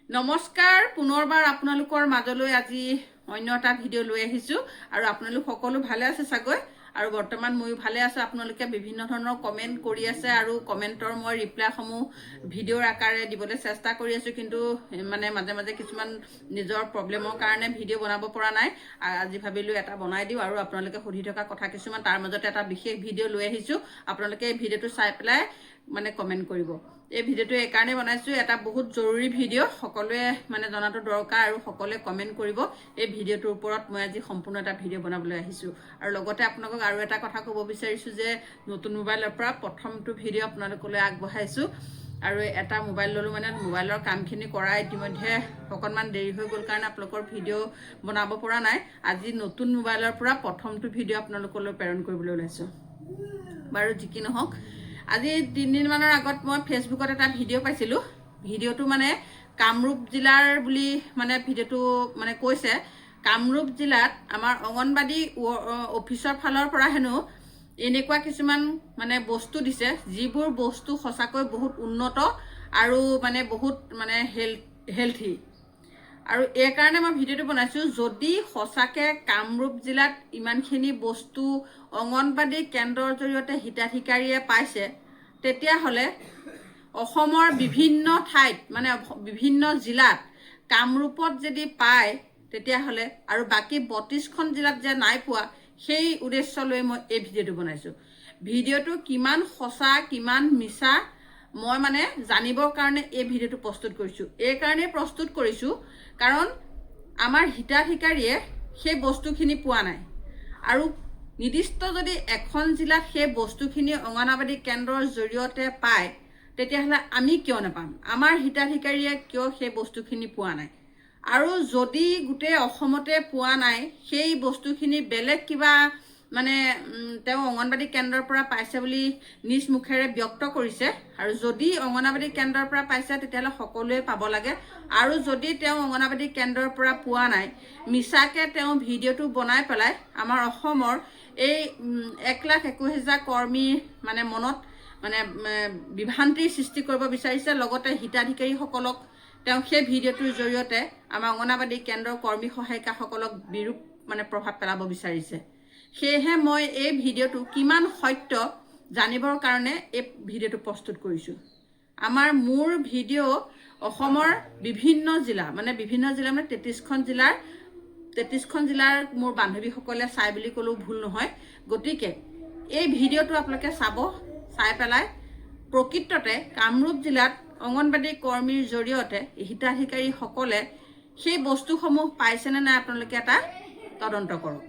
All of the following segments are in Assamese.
নমস্কাৰ পুনৰবাৰ আপোনালোকৰ মাজলৈ আজি অন্য এটা ভিডিঅ' লৈ আহিছোঁ আৰু আপোনালোক সকলো ভালে আছে চাগৈ আৰু বৰ্তমান ময়ো ভালে আছোঁ। আপোনালোকে বিভিন্ন ধৰণৰ কমেণ্ট কৰি আছে আৰু কমেণ্টৰ মই ৰিপ্লাইসমূহ ভিডিঅ'ৰ আকাৰে দিবলৈ চেষ্টা কৰি আছোঁ, কিন্তু মানে মাজে মাজে কিছুমান নিজৰ প্ৰব্লেমৰ কাৰণে ভিডিঅ' বনাব পৰা নাই। আজি ভাবিলোঁ এটা বনাই দিওঁ আৰু আপোনালোকে সুধি থকা কথা কিছুমান, তাৰ মাজতে এটা বিশেষ ভিডিঅ' লৈ আহিছোঁ। আপোনালোকে এই ভিডিঅ'টো চাই পেলাই মানে কমেণ্ট কৰিব। এই ভিডিঅ'টো এইকাৰণে বনাইছোঁ, এটা বহুত জৰুৰী ভিডিঅ', সকলোৱে মানে জনাটো দৰকাৰ আৰু সকলোৱে কমেণ্ট কৰিব। এই ভিডিঅ'টোৰ ওপৰত মই আজি সম্পূৰ্ণ এটা ভিডিঅ' বনাবলৈ আহিছোঁ আৰু লগতে আপোনালোকক আৰু এটা কথা ক'ব বিচাৰিছোঁ যে নতুন মোবাইলৰ পৰা প্ৰথমটো ভিডিঅ' আপোনালোকলৈ আগবঢ়াইছোঁ আৰু এটা মোবাইল ল'লোঁ, মানে মোবাইলৰ কামখিনি কৰা ইতিমধ্যে অকণমান দেৰি হৈ গ'ল কাৰণে আপোনালোকৰ ভিডিঅ' বনাব পৰা নাই। আজি নতুন মোবাইলৰ পৰা প্ৰথমটো ভিডিঅ' আপোনালোকলৈ প্ৰেৰণ কৰিবলৈ ওলাইছোঁ। বাৰু যি কি নহওক, আজি 3 দিনমানৰ আগত মই ফেচবুকত এটা ভিডিঅ' পাইছিলোঁ। ভিডিঅ'টো মানে কামৰূপ জিলাৰ বুলি মানে ভিডিঅ'টো মানে কৈছে, কামৰূপ জিলাত আমাৰ অংগনবাদী অফিচৰ ফালৰ পৰা হেনো এনেকুৱা কিছুমান মানে বস্তু দিছে, যিবোৰ বস্তু সঁচাকৈ বহুত উন্নত আৰু মানে বহুত মানে হেল্থি। আৰু এই কাৰণে মই ভিডিঅ'টো বনাইছোঁ, যদি সঁচাকৈ কামৰূপ জিলাত ইমানখিনি বস্তু অংগনবাদী কেন্দ্ৰৰ জৰিয়তে হিতাধিকাৰীয়ে পাইছে, তেতিয়াহ'লে অসমৰ বিভিন্ন ঠাইত মানে বিভিন্ন জিলাত কামৰূপত যদি পায়, তেতিয়াহ'লে আৰু বাকী 32খন জিলাত যে নাই পোৱা, সেই উদ্দেশ্য লৈ মই এই ভিডিঅ'টো বনাইছোঁ। ভিডিঅ'টো কিমান সঁচা কিমান মিছা মই মানে জানিবৰ কাৰণে এই ভিডিঅ'টো প্ৰস্তুত কৰিছোঁ। এই কাৰণেই প্ৰস্তুত কৰিছোঁ কাৰণ আমাৰ হিতাধিকাৰীয়ে সেই বস্তুখিনি পোৱা নাই আৰু নিৰ্দিষ্ট যদি এখন জিলাত সেই বস্তুখিনি অংগনবাদী কেন্দ্ৰৰ জৰিয়তে পায়, তেতিয়াহ'লে আমি কিয় নাপাম? আমাৰ হিতাধিকাৰীয়ে কিয় সেই বস্তুখিনি পোৱা নাই? আৰু যদি গোটেই অসমতে পোৱা নাই, সেই বস্তুখিনি বেলেগ কিবা মানে তেওঁ অংগনবাদী কেন্দ্ৰৰ পৰা পাইছে বুলি নিজ মুখেৰে ব্যক্ত কৰিছে। আৰু যদি অংগনবাদী কেন্দ্ৰৰ পৰা পাইছে, তেতিয়াহ'লে সকলোৱে পাব লাগে। আৰু যদি তেওঁ অংগনবাদী কেন্দ্ৰৰ পৰা পোৱা নাই, মিছাকৈ তেওঁ ভিডিঅ'টো বনাই পেলাই আমাৰ অসমৰ এই 1,21,000 কৰ্মীৰ মানে মনত মানে বিভ্ৰান্তিৰ সৃষ্টি কৰিব বিচাৰিছে। লগতে হিতাধিকাৰীসকলক তেওঁ সেই ভিডিঅ'টোৰ জৰিয়তে আমাৰ অংগনবাদী কেন্দ্ৰৰ কৰ্মী সহায়িকাসকলক বিৰূপ মানে প্ৰভাৱ পেলাব বিচাৰিছে। সেয়েহে মই এই ভিডিঅ'টো কিমান সত্য জানিবৰ কাৰণে এই ভিডিঅ'টো প্ৰস্তুত কৰিছোঁ। মোৰ ভিডিঅ' অসমৰ বিভিন্ন জিলা মানে 33খন জিলাৰ মোৰ বান্ধৱীসকলে চাই বুলি ক'লেও ভুল নহয়। গতিকে এই ভিডিঅ'টো আপোনালোকে চাব, চাই পেলাই প্ৰকৃততে কামৰূপ জিলাত অংগনবাদী কৰ্মীৰ জৰিয়তে হিতাধিকাৰীসকলে সেই বস্তুসমূহ পাইছেনে নাই আপোনালোকে এটা তদন্ত কৰক।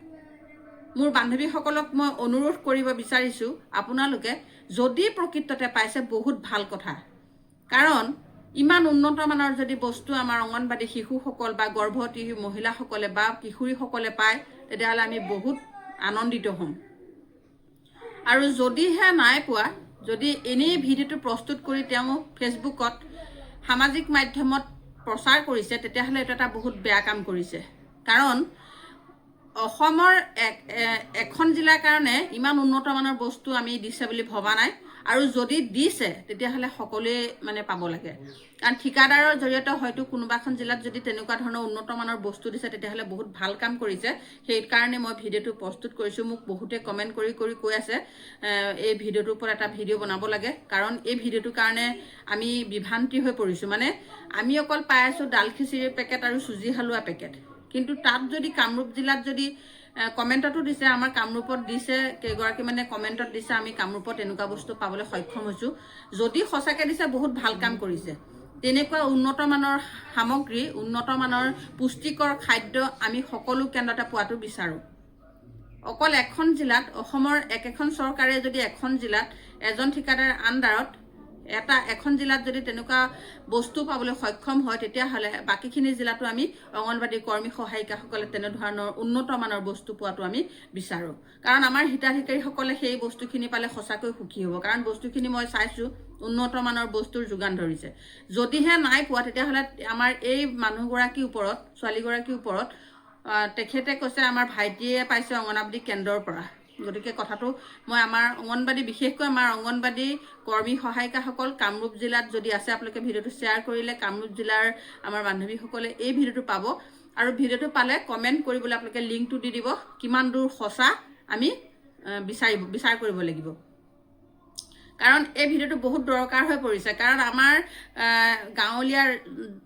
মোৰ বান্ধৱীসকলক মই অনুৰোধ কৰিব বিচাৰিছোঁ, আপোনালোকে যদি প্ৰকৃততে পাইছে বহুত ভাল কথা, কাৰণ ইমান উন্নত মানৰ যদি বস্তু আমাৰ অংগনবাদী শিশুসকল বা গৰ্ভৱতী মহিলাসকলে বা কিশোৰীসকলে পায়, তেতিয়াহ'লে আমি বহুত আনন্দিত হ'ম। আৰু যদিহে নাই পোৱা, যদি এনেই ভিডিঅ'টো প্ৰস্তুত কৰি তেওঁ ফেচবুকত সামাজিক মাধ্যমত প্ৰচাৰ কৰিছে, তেতিয়াহ'লে এইটো এটা বহুত বেয়া কাম কৰিছে। কাৰণ অসমৰ এখন জিলাৰ কাৰণে ইমান উন্নত মানৰ বস্তু আমি দিছে বুলি ভবা নাই, আৰু যদি দিছে তেতিয়াহ'লে সকলোৱে মানে পাব লাগে। কাৰণ ঠিকাদাৰৰ জৰিয়তে হয়তো কোনোবা এখন জিলাত যদি তেনেকুৱা ধৰণৰ উন্নত মানৰ বস্তু দিছে, তেতিয়াহ'লে বহুত ভাল কাম কৰিছে। সেইকাৰণে মই ভিডিঅ'টো প্ৰস্তুত কৰিছোঁ। মোক বহুতে কমেণ্ট কৰি কৈ আছে এই ভিডিঅ'টোৰ ওপৰত এটা ভিডিঅ' বনাব লাগে, কাৰণ এই ভিডিঅ'টোৰ কাৰণে আমি বিভ্ৰান্তি হৈ পৰিছোঁ। মানে আমি অকল পাই আছোঁ ডাল খিচিৰিৰ পেকেট আৰু চুজি হালোৱা পেকেট, কিন্তু তাত যদি কামৰূপ জিলাত যদি কমেণ্টতো দিছে, আমাৰ কামৰূপত দিছে, কেইগৰাকী মানে কমেণ্টত দিছে আমি কামৰূপত এনেকুৱা বস্তু পাবলৈ সক্ষম হৈছোঁ। যদি সঁচাকৈ দিছে বহুত ভাল কাম কৰিছে। তেনেকুৱা উন্নত মানৰ সামগ্ৰী, উন্নত মানৰ পুষ্টিকৰ খাদ্য আমি সকলো কেন্দ্ৰতে পোৱাটো বিচাৰোঁ। অকল এখন জিলাত, অসমৰ একেখন চৰকাৰে যদি এখন জিলাত এজন ঠিকাদাৰ আণ্ডাৰত এখন জিলাত যদি তেনেকুৱা বস্তু পাবলৈ সক্ষম হয়, তেতিয়াহ'লে বাকীখিনি জিলাতো আমি অংগনবাদী কৰ্মী সহায়িকাসকলে তেনেধৰণৰ উন্নত মানৰ বস্তু পোৱাটো আমি বিচাৰোঁ। কাৰণ আমাৰ হিতাধিকাৰীসকলে সেই বস্তুখিনি পালে সঁচাকৈ সুখী হ'ব। কাৰণ বস্তুখিনি মই চাইছোঁ উন্নত মানৰ বস্তুৰ যোগান ধৰিছে। যদিহে নাই পোৱা, তেতিয়াহ'লে আমাৰ এই মানুহগৰাকীৰ ওপৰত, ছোৱালীগৰাকীৰ ওপৰত তেখেতে কৈছে আমাৰ ভাইটিয়ে পাইছে অংগনবাদী কেন্দ্ৰৰ পৰা, গতিকে কথাটো মই আমাৰ অংগনবাদী বিশেষকৈ আমাৰ অংগনবাদী কৰ্মী সহায়িকাসকল কামৰূপ জিলাত যদি আছে আপোনালোকে ভিডিঅ'টো শ্বেয়াৰ কৰিলে কামৰূপ জিলাৰ আমাৰ বান্ধৱীসকলে এই ভিডিঅ'টো পাব আৰু ভিডিঅ'টো পালে কমেণ্ট কৰিবলৈ আপোনালোকে লিংকটো দি দিব কিমান দূৰ সঁচা আমি বিচাৰ কৰিব লাগিব কাৰণ এই ভিডিঅ'টো বহুত দৰকাৰ হৈ পৰিছে কাৰণ আমাৰ গাঁৱলীয়া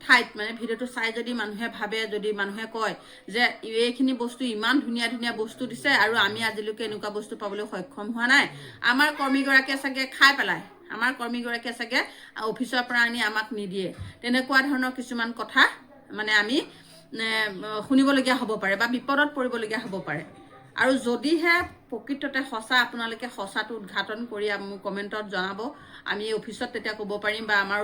ঠাইত মানে ভিডিঅ'টো চাই যদি মানুহে ভাবে যদি মানুহে কয় যে এইখিনি বস্তু ইমান ধুনীয়া ধুনীয়া বস্তু দিছে আৰু আমি আজিলৈকে এনেকুৱা বস্তু পাবলৈ সক্ষম হোৱা নাই আমাৰ কৰ্মীগৰাকীয়ে চাগে খাই পেলায় আমাৰ কৰ্মীগৰাকীয়ে চাগে অফিচৰ পৰা আনি আমাক নিদিয়ে তেনেকুৱা ধৰণৰ কিছুমান কথা মানে আমি শুনিবলগীয়া হ'ব পাৰে বা বিপদত পৰিবলগীয়া হ'ব পাৰে আৰু যদিহে প্ৰকৃততে সঁচা আপোনালোকে সঁচাটো উদ্ঘাটন কৰি মোক কমেণ্টত জনাব আমি অফিচত তেতিয়া ক'ব পাৰিম বা আমাৰ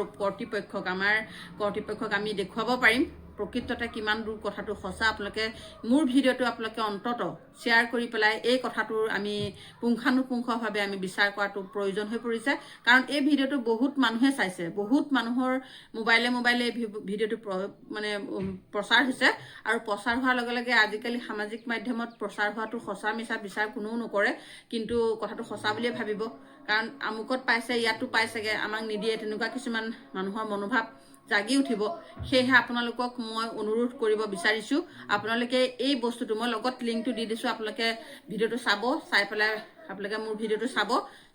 কৰ্তৃপক্ষক আমি দেখুৱাব পাৰিম প্ৰকৃততে কিমান দূৰ কথাটো সঁচা আপোনালোকে মোৰ ভিডিঅ'টো আপোনালোকে অন্তত শ্বেয়াৰ কৰি পেলাই এই কথাটোৰ আমি পুংখানুপুংখভাৱে আমি বিচাৰ কৰাটো প্ৰয়োজন হৈ পৰিছে কাৰণ এই ভিডিঅ'টো বহুত মানুহে চাইছে বহুত মানুহৰ মোবাইলে এই ভিডিঅ'টো মানে প্ৰচাৰ হৈছে আৰু প্ৰচাৰ হোৱাৰ লগে লগে আজিকালি সামাজিক মাধ্যমত প্ৰচাৰ হোৱাটো সঁচা মিছা বিচাৰ কোনেও নকৰে কিন্তু কথাটো সঁচা বুলিয়ে ভাবিব কাৰণ আমুকত পাইছে ইয়াতো পাইছেগে আমাক নিদিয়ে তেনেকুৱা কিছুমান মানুহৰ মনোভাৱ জাগি উঠিব সেয়েহে আপোনালোকক মই অনুৰোধ কৰিব বিচাৰিছোঁ আপোনালোকে এই বস্তুটো মই লগত লিংকটো দি দিছোঁ আপোনালোকে ভিডিঅ'টো চাব চাই পেলাই আপোনালোকে মোৰ ভিডিঅ'টো চাব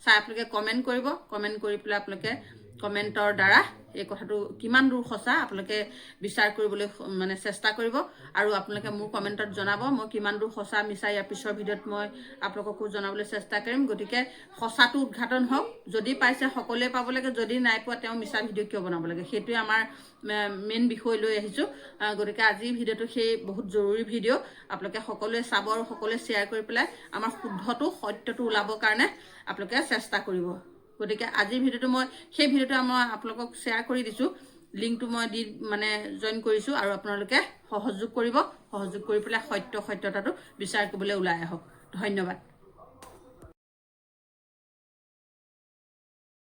চাই আপোনালোকে কমেণ্ট কৰিব কমেণ্ট কৰি পেলাই আপোনালোকে কমেণ্টৰ দ্বাৰা এই কথাটো কিমান দূৰ সঁচা আপোনালোকে বিচাৰ কৰিবলৈ মানে চেষ্টা কৰিব আৰু আপোনালোকে মোৰ কমেণ্টত জনাব মই কিমান দূৰ সঁচা মিছা ইয়াৰ পিছৰ ভিডিঅ'ত মই আপোনালোককো জনাবলৈ চেষ্টা কৰিম গতিকে সঁচাটো উদ্ঘাটন হওক যদি পাইছে সকলোৱে পাব লাগে যদি নাই পোৱা তেওঁ মিছা ভিডিঅ' কিয় বনাব লাগে সেইটোৱে আমাৰ মেইন বিষয় লৈ আহিছোঁ গতিকে আজিৰ ভিডিঅ'টো সেই বহুত জৰুৰী ভিডিঅ' আপোনালোকে সকলোৱে চাব আৰু সকলোৱে শ্বেয়াৰ কৰি পেলাই আমাৰ শুদ্ধটো সত্যটো ওলাবৰ কাৰণে আপোনালোকে চেষ্টা কৰিব গতিকে আজিৰ ভিডিঅ'টো মই সেই ভিডিঅ'টো মই আপোনালোকক শ্বেয়াৰ কৰি দিছোঁ লিংকটো মই দি মানে জইন কৰিছোঁ আৰু আপোনালোকে সহযোগ কৰি পেলাই সত্যতাটো বিচাৰ কৰিবলৈ ওলাই আহক ধন্যবাদ